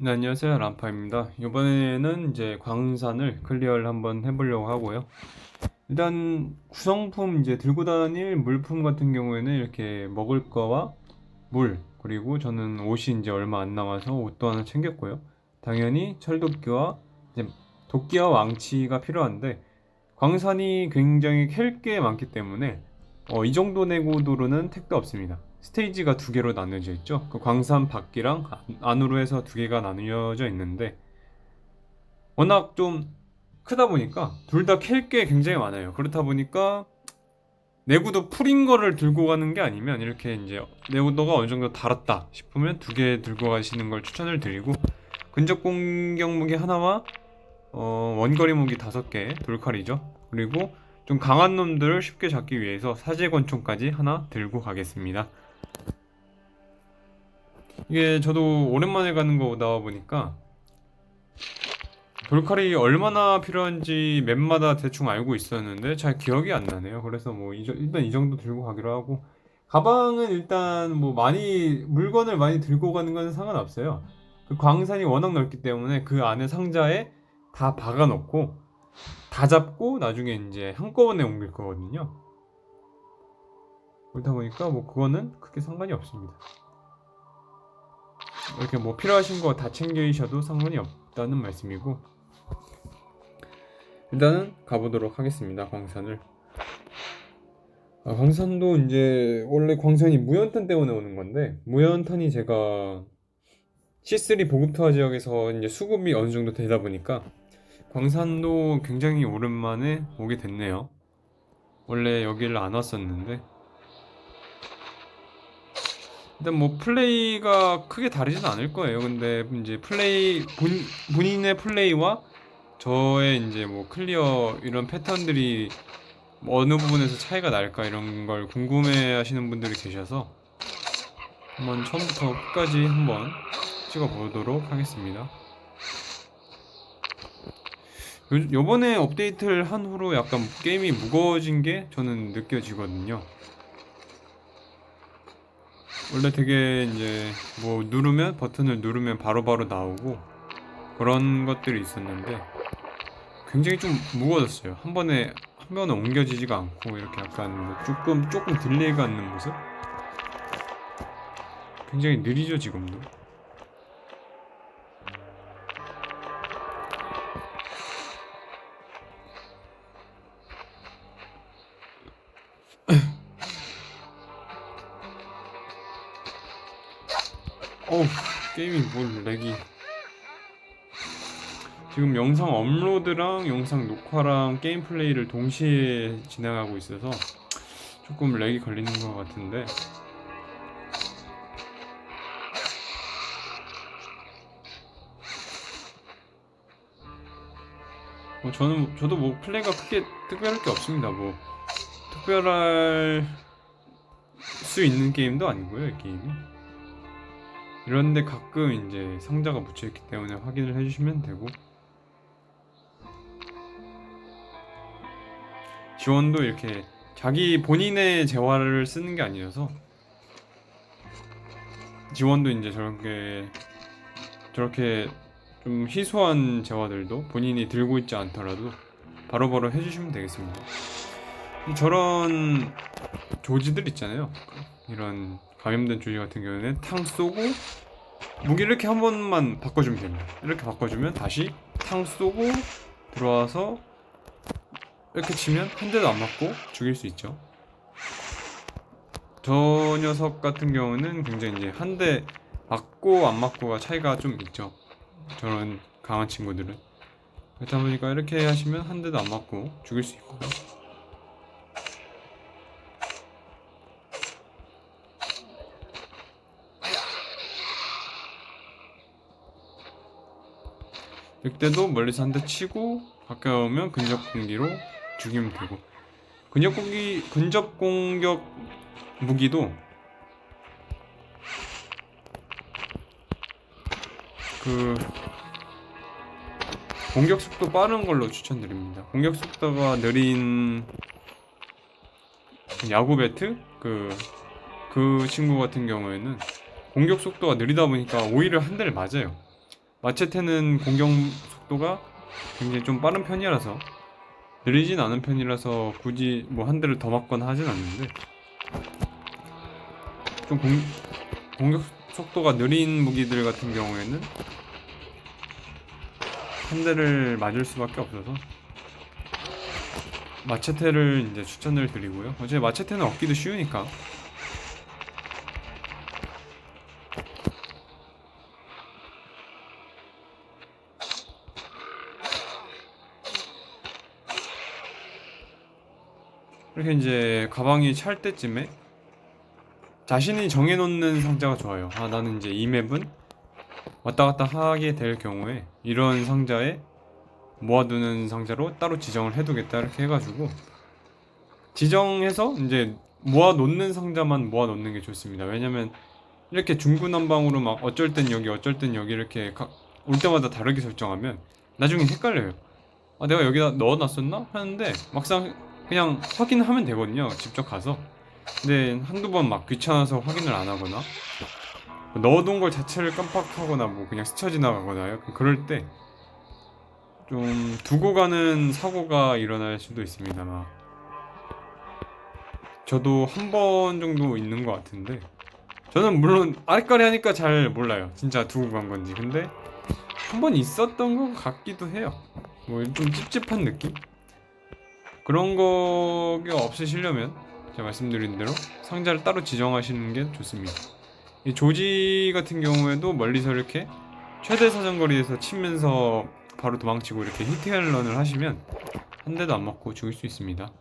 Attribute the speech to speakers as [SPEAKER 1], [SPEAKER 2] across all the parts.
[SPEAKER 1] 네, 안녕하세요. 람파입니다. 이번에는 이제 광산을 클리어를 한번 해보려고 하고요. 일단 구성품 이제 들고 다닐 물품 같은 경우에는 이렇게 먹을 거와 물, 그리고 저는 옷이 이제 얼마 안 남아서 옷도 하나 챙겼고요. 당연히 철도끼와 이제 도끼와 왕치가 필요한데 광산이 굉장히 캘 게 많기 때문에 이 정도 내구도로는 택도 없습니다. 스테이지가 두 개로 나뉘어져 있죠. 그 광산 밖이랑 안으로 해서 두 개가 나뉘어져 있는데 워낙 좀 크다 보니까 둘 다 캘 게 굉장히 많아요. 그렇다 보니까 내구도 풀인 거를 들고 가는 게 아니면 이렇게 이제 내구도가 어느 정도 달았다 싶으면 두 개 들고 가시는 걸 추천을 드리고, 근접 공격 무기 하나와 원거리 무기 5개, 돌칼이죠. 그리고 좀 강한 놈들을 쉽게 잡기 위해서 사제권총까지 하나 들고 가겠습니다. 이게 저도 오랜만에 가는 거 나와 보니까 돌칼이 얼마나 필요한지 맵마다 대충 알고 있었는데 잘 기억이 안 나네요. 그래서 뭐 일단 이 정도 들고 가기로 하고, 가방은 일단 뭐 많이 물건을 많이 들고 가는 건 상관없어요. 그 광산이 워낙 넓기 때문에 그 안에 상자에 다 박아 놓고 다 잡고 나중에 이제 한꺼번에 옮길 거거든요. 그렇다 보니까 뭐 그거는 크게 상관이 없습니다. 이렇게 뭐 필요하신 거 다 챙기셔도 상관이 없다는 말씀이고, 일단은 가보도록 하겠습니다. 광산을. 광산도 이제 원래 광산이 무연탄 때문에 오는 건데, 무연탄이 제가 C3 보급 투하 지역에서 이제 수급이 어느 정도 되다 보니까 광산도 굉장히 오랜만에 오게 됐네요. 원래 여기를 안 왔었는데 일단 뭐 플레이가 크게 다르진 않을 거예요. 근데 이제 본인의 플레이와 저의 이제 뭐 클리어 이런 패턴들이 뭐 어느 부분에서 차이가 날까 이런 걸 궁금해 하시는 분들이 계셔서 한번 처음부터 끝까지 한번 찍어 보도록 하겠습니다. 요번에 업데이트를 한 후로 약간 게임이 무거워진 게 저는 느껴지거든요. 원래 되게 이제 뭐 버튼을 누르면 바로바로 나오고 그런 것들이 있었는데 굉장히 좀 무거워졌어요. 한 번에 옮겨지지가 않고 이렇게 약간 뭐 조금 딜레이가 있는 모습? 굉장히 느리죠 지금도. 어우, 게임이 뭘 렉이. 지금 영상 업로드랑 영상 녹화랑 게임 플레이를 동시에 진행하고 있어서 조금 렉이 걸리는 것 같은데, 저도 뭐 플레이가 크게 특별할 게 없습니다. 뭐 특별할 수 있는 게임도 아니고요, 이 게임이. 이런데 가끔 이제 상자가 묻혀있기 때문에 확인을 해주시면 되고, 지원도 이렇게 자기 본인의 재화를 쓰는 게 아니어서 지원도 이제 저렇게 좀 희소한 재화들도 본인이 들고 있지 않더라도 바로바로 해주시면 되겠습니다. 저런 조지들 있잖아요. 이런 감염된 조지 같은 경우에는 탕 쏘고 무기를 이렇게 한 번만 바꿔주면 됩니다. 이렇게 바꿔주면 다시 탕 쏘고 들어와서 이렇게 치면 한 대도 안 맞고 죽일 수 있죠. 저 녀석 같은 경우는 굉장히 이제 한 대 맞고 안 맞고가 차이가 좀 있죠. 저런 강한 친구들은. 그렇다 보니까 이렇게 하시면 한 대도 안 맞고 죽일 수 있고요. 늑대도 멀리서 한 대 치고 가까이 오면 근접 공기로 죽이면 되고, 근접 공격 무기도 그 공격 속도 빠른 걸로 추천드립니다. 공격 속도가 느린 야구 배트 그 친구 같은 경우에는 공격 속도가 느리다 보니까 오히려 한 대를 맞아요. 마체테는 공격 속도가 굉장히 좀 빠른 편이라서, 느리진 않은 편이라서 굳이 뭐 한 대를 더 맞거나 하진 않는데, 좀 공격 속도가 느린 무기들 같은 경우에는 한 대를 맞을 수밖에 없어서 마체테를 이제 추천을 드리고요. 어차피 마체테는 얻기도 쉬우니까. 이렇게 이제 가방이 찰 때쯤에 자신이 정해놓는 상자가 좋아요. 아, 나는 이제 이 맵은 왔다 갔다 하게 될 경우에 이런 상자에 모아두는 상자로 따로 지정을 해두겠다, 이렇게 해가지고 지정해서 이제 모아놓는 상자만 모아놓는 게 좋습니다. 왜냐면 이렇게 중구난방으로 막 어쩔 땐 여기 어쩔 땐 여기 이렇게 올 때마다 다르게 설정하면 나중에 헷갈려요. 아, 내가 여기다 넣어놨었나? 하는데 막상 그냥 확인하면 되거든요, 직접 가서. 근데 한두 번 막 귀찮아서 확인을 안 하거나 넣어둔 걸 자체를 깜빡하거나 뭐 그냥 스쳐 지나가거나 약간 그럴 때 좀 두고 가는 사고가 일어날 수도 있습니다. 저도 한 번 정도 있는 것 같은데, 저는 물론 아리까리 하니까 잘 몰라요, 진짜 두고 간 건지. 근데 한 번 있었던 것 같기도 해요. 뭐 좀 찝찝한 느낌? 그런 거가 없으시려면 제가 말씀드린 대로 상자를 따로 지정하시는 게 좋습니다. 이 조지 같은 경우에도 멀리서 이렇게 최대 사정거리에서 치면서 바로 도망치고 이렇게 히트앤런을 하시면 한 대도 안 맞고 죽을 수 있습니다.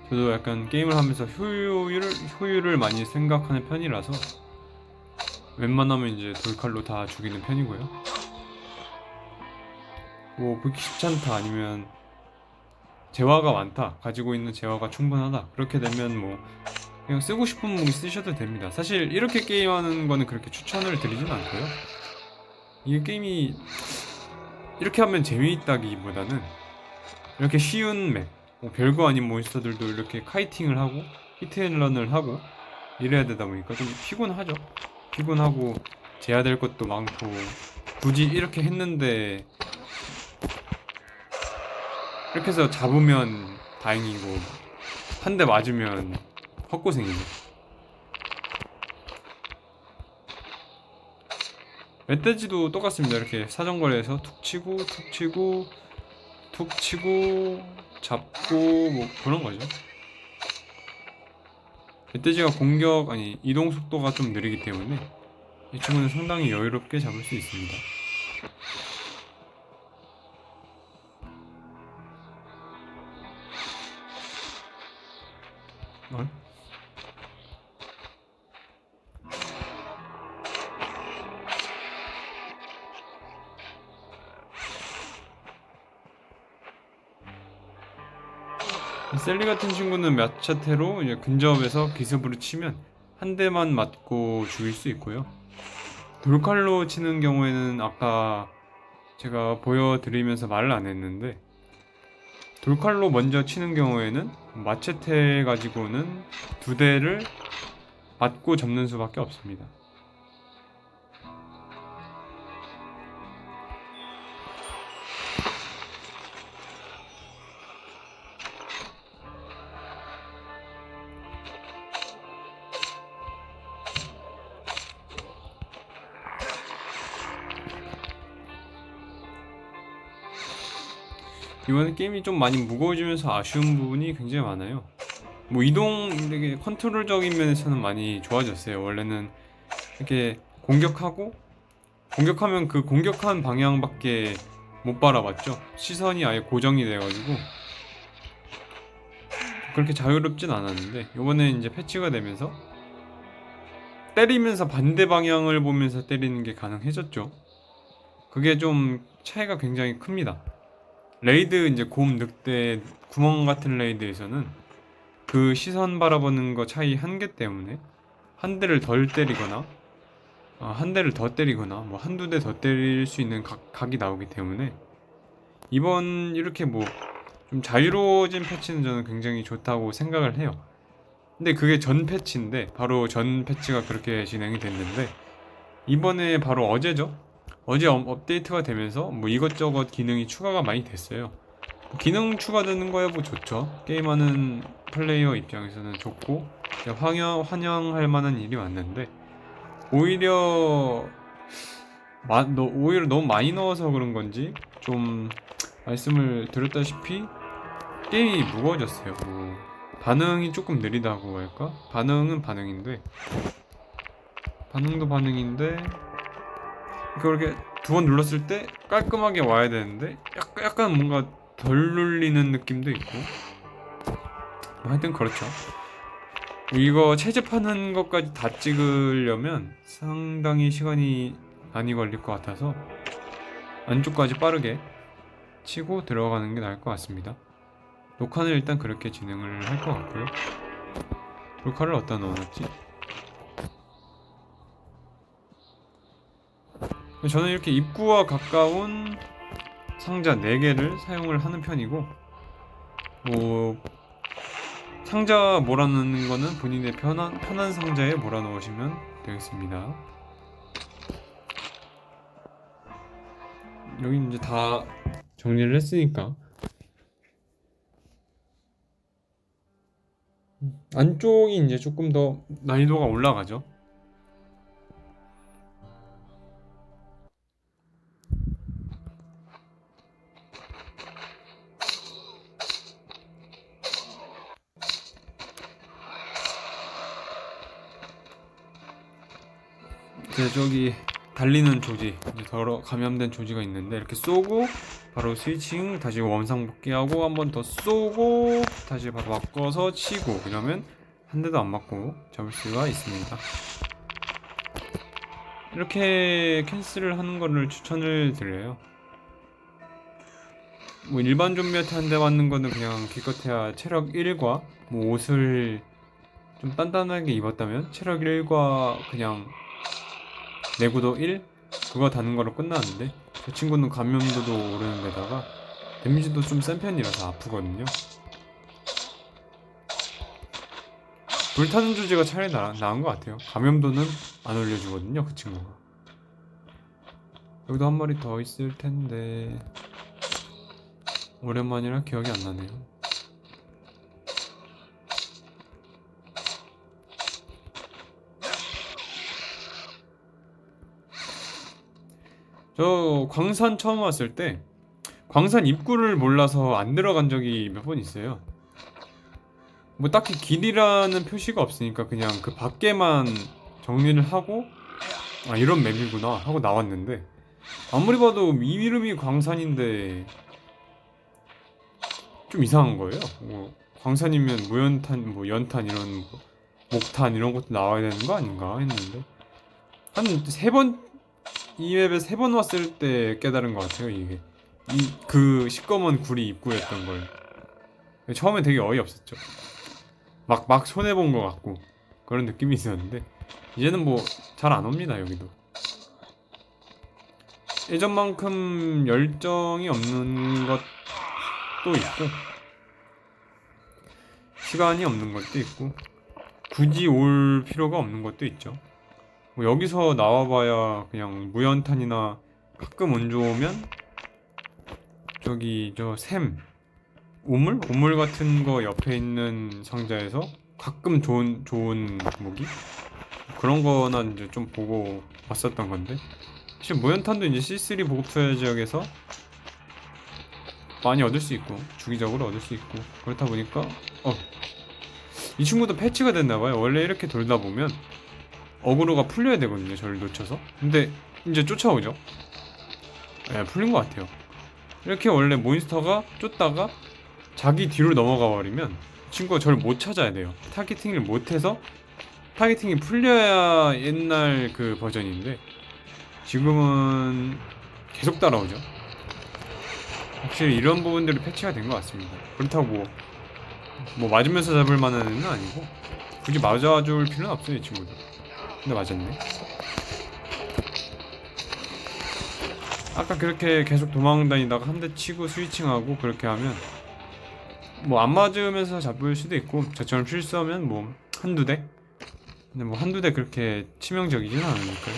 [SPEAKER 1] 저도 약간 게임을 하면서 효율을 많이 생각하는 편이라서 웬만하면 이제 돌칼로 다 죽이는 편이고요. 뭐 그렇게 귀찮다, 아니면 재화가 많다, 가지고 있는 재화가 충분하다, 그렇게 되면 뭐 그냥 쓰고 싶은 무기 쓰셔도 됩니다. 사실 이렇게 게임하는 거는 그렇게 추천을 드리진 않고요. 이게 게임이 이렇게 하면 재미있다기보다는 이렇게 쉬운 맵, 뭐 별거 아닌 몬스터들도 이렇게 카이팅을 하고 히트앤런을 하고 이래야 되다 보니까 좀 피곤하죠. 피곤하고 재야 될 것도 많고, 굳이 이렇게 했는데 이렇게 해서 잡으면 다행이고 한 대 맞으면 헛고생이네. 멧돼지도 똑같습니다. 이렇게 사정거리에서 툭 치고 툭 치고 툭 치고 잡고 뭐 그런 거죠. 멧돼지가 이동 속도가 좀 느리기 때문에 이 친구는 상당히 여유롭게 잡을 수 있습니다. 어? 셀리 같은 친구는 마차테로 이제 근접에서 기습으로 치면 한 대만 맞고 죽일 수 있고요. 돌칼로 치는 경우에는 아까 제가 보여드리면서 말을 안 했는데, 돌칼로 먼저 치는 경우에는 마체테 가지고는 두 대를 맞고 접는 수밖에 없습니다. 이번에 게임이 좀 많이 무거워지면서 아쉬운 부분이 굉장히 많아요. 뭐 되게 컨트롤적인 면에서는 많이 좋아졌어요. 원래는 이렇게 공격하면 그 공격한 방향밖에 못 바라봤죠. 시선이 아예 고정이 돼가지고 그렇게 자유롭진 않았는데, 이번에 이제 패치가 되면서 때리면서 반대 방향을 보면서 때리는 게 가능해졌죠. 그게 좀 차이가 굉장히 큽니다. 레이드 이제 늑대 구멍 같은 레이드에서는 그 시선 바라보는 거 차이 한 개 때문에 한 대를 덜 때리거나 한 대를 더 때리거나 뭐 한두 대 더 때릴 수 있는 각이 나오기 때문에, 이번 이렇게 뭐 좀 자유로워진 패치는 저는 굉장히 좋다고 생각을 해요. 근데 그게 전 패치인데, 바로 전 패치가 그렇게 진행이 됐는데, 이번에 바로 어제죠? 어제 업데이트가 되면서 뭐 이것저것 기능이 추가가 많이 됐어요. 기능 추가되는 거야 뭐 좋죠. 게임하는 플레이어 입장에서는 좋고 환영할 만한 일이 왔는데, 오히려 오히려 너무 많이 넣어서 그런 건지 좀 말씀을 드렸다시피 게임이 무거워졌어요. 뭐 반응이 조금 느리다고 할까? 반응은 반응인데 그렇게 두 번 눌렀을 때 깔끔하게 와야 되는데 약간 뭔가 덜 눌리는 느낌도 있고, 뭐 하여튼 그렇죠. 이거 채집하는 것까지 다 찍으려면 상당히 시간이 많이 걸릴 것 같아서 안쪽까지 빠르게 치고 들어가는 게 나을 것 같습니다. 녹화는 일단 그렇게 진행을 할 것 같고요. 녹화를 어디다 넣어놨지? 저는 이렇게 입구와 가까운 상자 4개를 사용을 하는 편이고, 뭐 상자 몰아넣는 거는 본인의 편한 상자에 몰아넣으시면 되겠습니다. 여기 이제 다 정리를 했으니까 안쪽이 이제 조금 더 난이도가 올라가죠. 이제 저기 달리는 조지, 이제 더러 감염된 조지가 있는데 이렇게 쏘고 바로 스위칭, 다시 원상복귀하고 한 번 더 쏘고 다시 바로 바꿔서 치고, 이러면 한 대도 안 맞고 잡을 수가 있습니다. 이렇게 캔슬을 하는 거를 추천을 드려요. 뭐 일반 좀비한테 한 대 맞는 거는 그냥 기껏해야 체력 1과 뭐 옷을 좀 단단하게 입었다면 체력 1과 그냥 내구도 1? 그거 다는 거로 끝나는데, 저 친구는 감염도도 오르는 데다가 데미지도 좀 센 편이라서 아프거든요. 불타는 조지가 차라리 나은 것 같아요. 감염도는 안 올려주거든요, 그 친구가. 여기도 한 마리 더 있을 텐데 오랜만이라 기억이 안 나네요. 저 광산 처음 왔을 때 광산 입구를 몰라서 안 들어간 적이 몇 번 있어요. 뭐 딱히 길이라는 표시가 없으니까 그냥 그 밖에만 정리를 하고 아 이런 맵이구나 하고 나왔는데, 아무리 봐도 이 이름이 광산인데 좀 이상한 거예요. 뭐 광산이면 무연탄, 뭐 연탄 이런 뭐 목탄 이런 것도 나와야 되는 거 아닌가 했는데, 한 세 번 이 맵에 3번 왔을 때 깨달은 것 같아요. 이게 그 시꺼먼 구리 입구였던 걸. 처음에 되게 어이없었죠. 막 손해본 것 같고 그런 느낌이 있었는데, 이제는 뭐 잘 안 옵니다. 여기도 예전만큼 열정이 없는 것도 있고 시간이 없는 것도 있고 굳이 올 필요가 없는 것도 있죠. 뭐 여기서 나와봐야 그냥 무연탄이나 가끔 운 좋으면 저기 저 오물 같은 거 옆에 있는 상자에서 가끔 좋은 무기 그런 거나 이제 좀 보고 왔었던 건데, 사실 무연탄도 이제 C3 보급 투하 지역에서 많이 얻을 수 있고 주기적으로 얻을 수 있고 그렇다 보니까 이 친구도 패치가 됐나봐요. 원래 이렇게 돌다 보면 어그로가 풀려야 되거든요, 저를 놓쳐서. 근데 이제 쫓아오죠. 네, 풀린 것 같아요. 이렇게 원래 몬스터가 쫓다가 자기 뒤로 넘어가 버리면 친구가 저를 못 찾아야 돼요. 타겟팅을 못해서, 타겟팅이 풀려야 옛날 그 버전인데 지금은 계속 따라오죠. 확실히 이런 부분들이 패치가 된 것 같습니다. 그렇다고 뭐 맞으면서 잡을 만한 애는 아니고 굳이 맞아줄 필요는 없어요, 이 친구들. 근데 맞았네. 아까 그렇게 계속 도망다니다가 한 대 치고 스위칭하고 그렇게 하면 뭐 안 맞으면서 잡을 수도 있고 저처럼 실수하면 뭐 한두 대? 근데 뭐 한두 대 그렇게 치명적이진 않으니까요.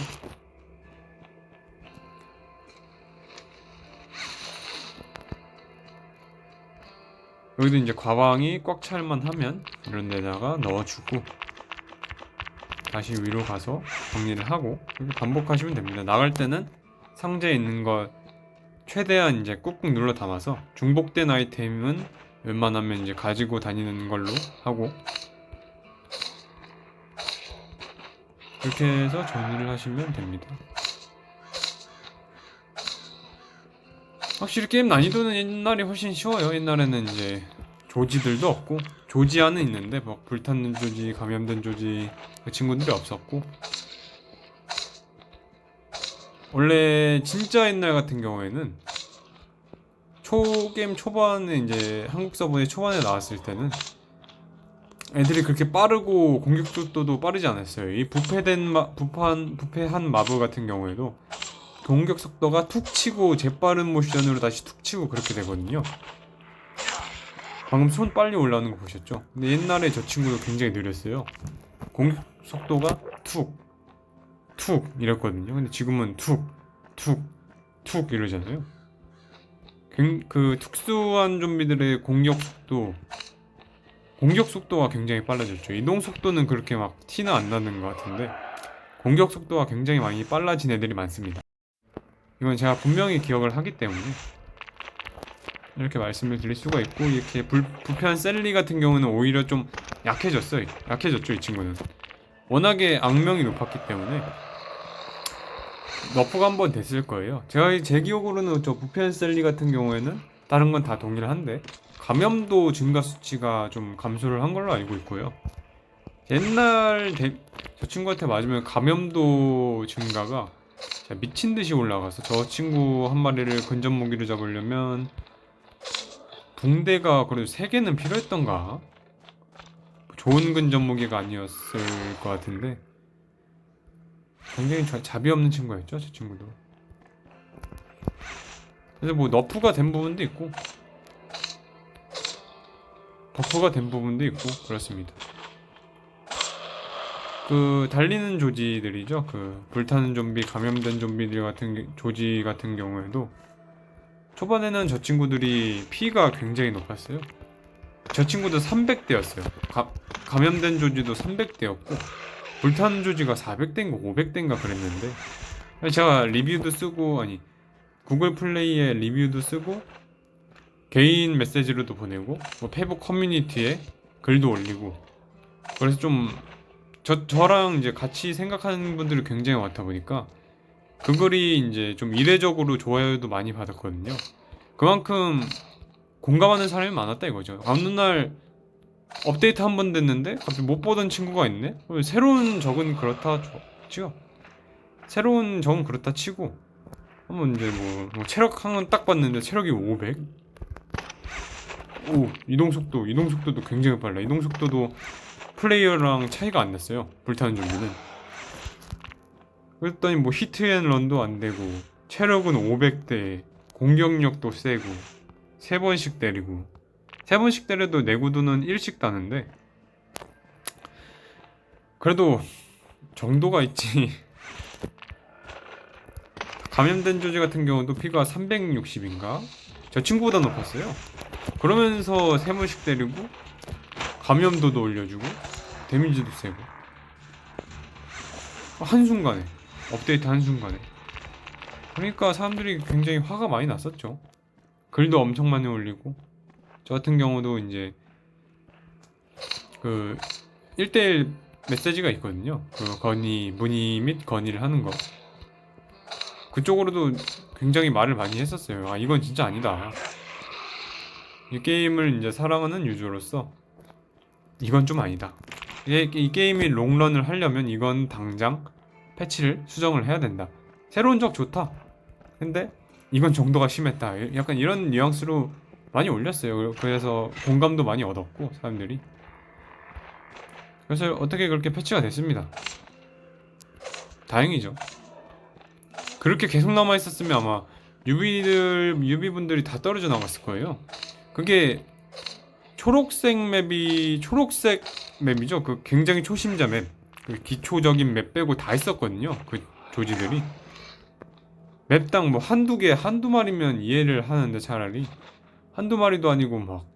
[SPEAKER 1] 여기도 이제 과방이 꽉 찰만 하면 이런 데다가 넣어주고 다시 위로 가서 정리를 하고 이렇게 반복하시면 됩니다. 나갈 때는 상자에 있는 거 최대한 이제 꾹꾹 눌러 담아서 중복된 아이템은 웬만하면 이제 가지고 다니는 걸로 하고 이렇게 해서 정리를 하시면 됩니다. 확실히 게임 난이도는 옛날이 훨씬 쉬워요. 옛날에는 이제 조지들도 없고 조지아는 있는데 막 불탔는 조지, 감염된 조지 그 친구들이 없었고 원래 진짜 옛날 같은 경우에는 초게임 초반에 이제 한국 서버에 초반에 나왔을 때는 애들이 그렇게 빠르고 공격 속도도 빠르지 않았어요. 이 부패한 마브 같은 경우에도 공격 속도가 툭 치고 재빠른 모션으로 다시 툭 치고 그렇게 되거든요. 방금 손 빨리 올라오는 거 보셨죠? 근데 옛날에 저 친구도 굉장히 느렸어요. 공격 속도가 툭, 툭 이랬거든요. 근데 지금은 툭, 툭, 툭 이러잖아요. 그 특수한 좀비들의 공격 속도가 굉장히 빨라졌죠. 이동 속도는 그렇게 막 티는 안 나는 것 같은데 공격 속도가 굉장히 많이 빨라진 애들이 많습니다. 이건 제가 분명히 기억을 하기 때문에 이렇게 말씀을 드릴 수가 있고 이렇게 부패한 셀리 같은 경우는 오히려 좀 약해졌죠. 이 친구는 워낙에 악명이 높았기 때문에 너프가 한번 됐을 거예요. 제 기억으로는 저 부패한 셀리 같은 경우에는 다른 건 다 동일한데 감염도 증가 수치가 좀 감소를 한 걸로 알고 있고요. 저 친구한테 맞으면 감염도 증가가 미친 듯이 올라가서 저 친구 한 마리를 근접 무기로 잡으려면 붕대가 그래도 3개는 필요했던가? 좋은 근접 무기가 아니었을 것 같은데 굉장히 잡이 없는 친구였죠, 저 친구도. 그래서 뭐 너프가 된 부분도 있고 버프가 된 부분도 있고 그렇습니다. 그 달리는 조지들이죠. 그 불타는 좀비, 감염된 좀비들 같은 조지 같은 경우에도 초반에는 저 친구들이 피가 굉장히 높았어요. 저 친구도 300대였어요. 감염된 조지도 300대였고 불타는 조지가 400대인가 500대인가 그랬는데 제가 리뷰도 쓰고 구글 플레이에 리뷰도 쓰고 개인 메시지로도 보내고 뭐 페이북 커뮤니티에 글도 올리고 그래서 좀 저랑 이제 같이 생각하는 분들이 굉장히 많다 보니까 그 글이 이제 좀 이례적으로 좋아요도 많이 받았거든요. 그만큼 공감하는 사람이 많았다 이거죠. 어느 날 업데이트 한 번 됐는데 갑자기 못 보던 친구가 있네? 새로운 적은 그렇다 치고 새로운 적은 그렇다 치고 한번 이제 뭐 체력 한 번 딱 봤는데 체력이 500? 오, 이동속도도 굉장히 빨라. 이동속도도 플레이어랑 차이가 안 났어요. 불타는 좀비는. 그랬더니 뭐 히트앤런도 안 되고 체력은 500대, 공격력도 세고 3번씩 때리고 3번씩 때려도 내구도는 1씩 따는데 그래도 정도가 있지. 감염된 조지 같은 경우도 피가 360인가? 저 친구보다 높았어요. 그러면서 3번씩 때리고 감염도도 올려주고 데미지도 세고 한순간에 업데이트 한순간에 그러니까 사람들이 굉장히 화가 많이 났었죠. 글도 엄청 많이 올리고 저 같은 경우도 이제 그 1대1 메시지가 있거든요. 그 문의 및 건의를 하는 거 그쪽으로도 굉장히 말을 많이 했었어요. 아 이건 진짜 아니다. 이 게임을 이제 사랑하는 유저로서 이건 좀 아니다. 이 게임이 롱런을 하려면 이건 당장 패치를 수정을 해야 된다. 새로운 적 좋다. 근데 이건 정도가 심했다. 약간 이런 뉘앙스로 많이 올렸어요. 그래서 공감도 많이 얻었고 사람들이. 그래서 어떻게 그렇게 패치가 됐습니다. 다행이죠. 그렇게 계속 남아 있었으면 아마 유비분들이 다 떨어져 나갔을 거예요. 그게 초록색 맵이죠. 그 굉장히 초심자 맵, 그 기초적인 맵 빼고 다 있었거든요. 그 조지들이 맵당 뭐 한두 마리면 이해를 하는데, 차라리 한두 마리도 아니고 막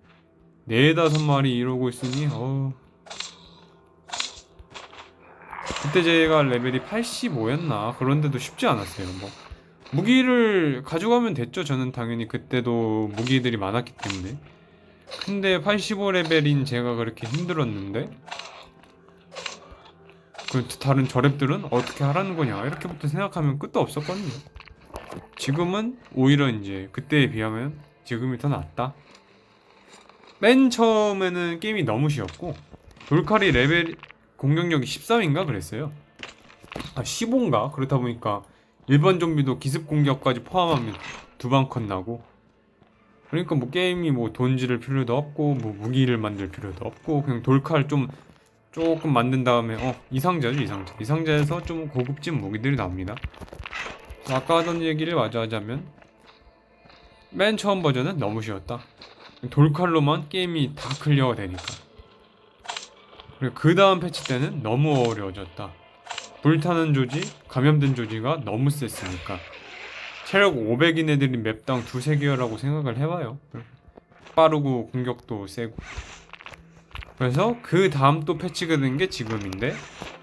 [SPEAKER 1] 네다섯 마리 이러고 있으니 그때 제가 레벨이 85였나 그런데도 쉽지 않았어요. 뭐 무기를 가져가면 됐죠. 저는 당연히 그때도 무기들이 많았기 때문에. 근데 85레벨인 제가 그렇게 힘들었는데 그 다른 저랩들은 어떻게 하라는 거냐 이렇게부터 생각하면 끝도 없었거든요. 지금은 오히려 이제 그때에 비하면 지금이 더 낫다. 맨 처음에는 게임이 너무 쉬웠고, 돌칼이 레벨 공격력이 13인가 그랬어요. 15인가? 그렇다 보니까 일반 좀비도 기습 공격까지 포함하면 두 방 컷 나고, 그러니까 뭐 게임이 뭐 돈 지를 필요도 없고 뭐 무기를 만들 필요도 없고, 그냥 돌칼 조금 만든 다음에 이상자죠. 이상자에서 좀 고급진 무기들이 나옵니다. 아까 하던 얘기를 마저 하자면 맨 처음 버전은 너무 쉬웠다. 돌칼로만 게임이 다 클리어가 되니까. 그리고 그 다음 패치 때는 너무 어려워졌다. 불타는 조지, 감염된 조지가 너무 셌으니까. 체력 500인 애들이 맵당 두세 개라고 생각을 해봐요. 빠르고 공격도 세고. 그래서 그 다음 또 패치가 된 게 지금인데,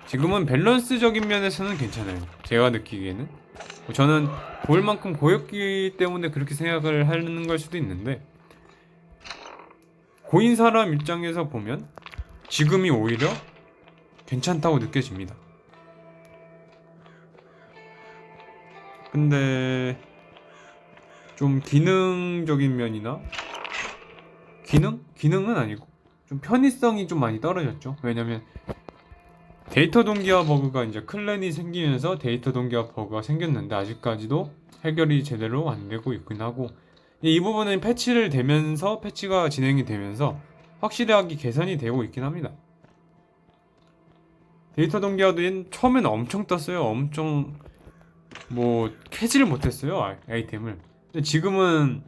[SPEAKER 1] 지금은 밸런스적인 면에서는 괜찮아요. 제가 느끼기에는. 저는 볼 만큼 고였기 때문에 그렇게 생각을 하는 걸 수도 있는데, 고인 사람 입장에서 보면 지금이 오히려 괜찮다고 느껴집니다. 근데 좀 기능적인 면이나 기능은 아니고 좀 편의성이 좀 많이 떨어졌죠. 왜냐면 데이터 동기화 버그가 이제 클랜이 생기면서 데이터 동기화 버그가 생겼는데 아직까지도 해결이 제대로 안 되고 있긴 하고, 이 부분은 패치가 진행이 되면서 확실하게 개선이 되고 있긴 합니다. 데이터 동기화도 처음에는 엄청 떴어요. 엄청 뭐 캐지를 못했어요, 아이템을. 근데 지금은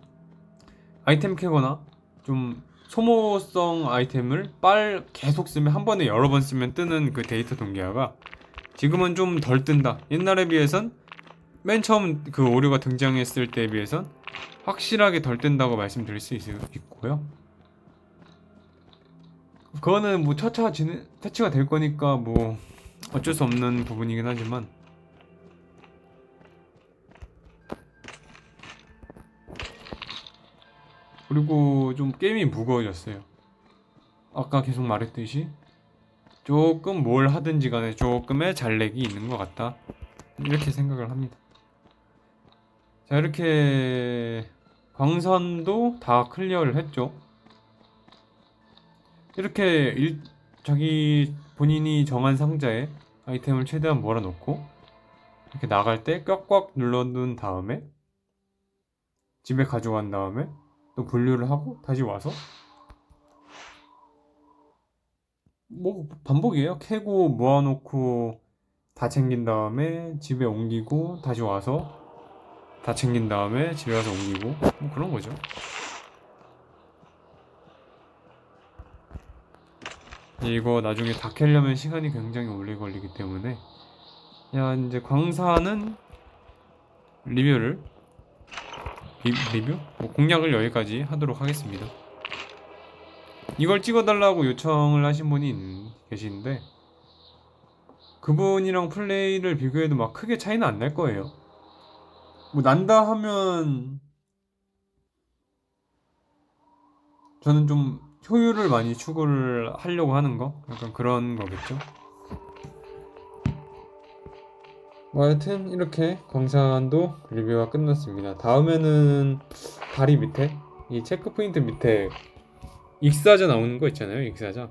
[SPEAKER 1] 아이템 캐거나 좀 소모성 아이템을 계속 쓰면, 한 번에 여러 번 쓰면 뜨는 그 데이터 동기화가 지금은 좀 덜 뜬다. 옛날에 비해선, 맨 처음 그 오류가 등장했을 때에 비해선 확실하게 덜 뜬다고 말씀드릴 수 있고요. 그거는 뭐 차차 패치가 될 거니까 뭐 어쩔 수 없는 부분이긴 하지만, 그리고 좀 게임이 무거워졌어요. 아까 계속 말했듯이 조금 뭘 하든지 간에 조금의 잘렉이 있는 것 같다, 이렇게 생각을 합니다. 자, 이렇게 광산도 다 클리어를 했죠. 이렇게 자기 본인이 정한 상자에 아이템을 최대한 몰아놓고 이렇게 나갈 때 꽉꽉 눌러둔 다음에 집에 가져간 다음에 또 분류를 하고 다시 와서 뭐 반복이에요. 캐고 모아놓고 다 챙긴 다음에 집에 옮기고 다시 와서 다 챙긴 다음에 집에 가서 옮기고, 뭐 그런 거죠. 이거 나중에 다 캐려면 시간이 굉장히 오래 걸리기 때문에, 이제 광산은 리뷰? 뭐 공략을 여기까지 하도록 하겠습니다. 이걸 찍어달라고 요청을 하신 분이 계시는데, 그분이랑 플레이를 비교해도 막 크게 차이는 안 날 거예요. 뭐 난다 하면 저는 좀 효율을 많이 추구를 하려고 하는 거? 약간 그런 거겠죠? 뭐 하여튼 이렇게 광산도 리뷰가 끝났습니다. 다음에는 다리 밑에, 이 체크포인트 밑에 익사자 나오는 거 있잖아요. 익사자.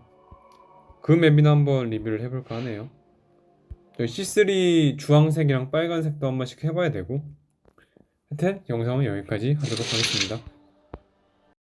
[SPEAKER 1] 그 맵이나 한번 리뷰를 해볼까 하네요. C3 주황색이랑 빨간색도 한 번씩 해봐야 되고, 하여튼 영상은 여기까지 하도록 하겠습니다.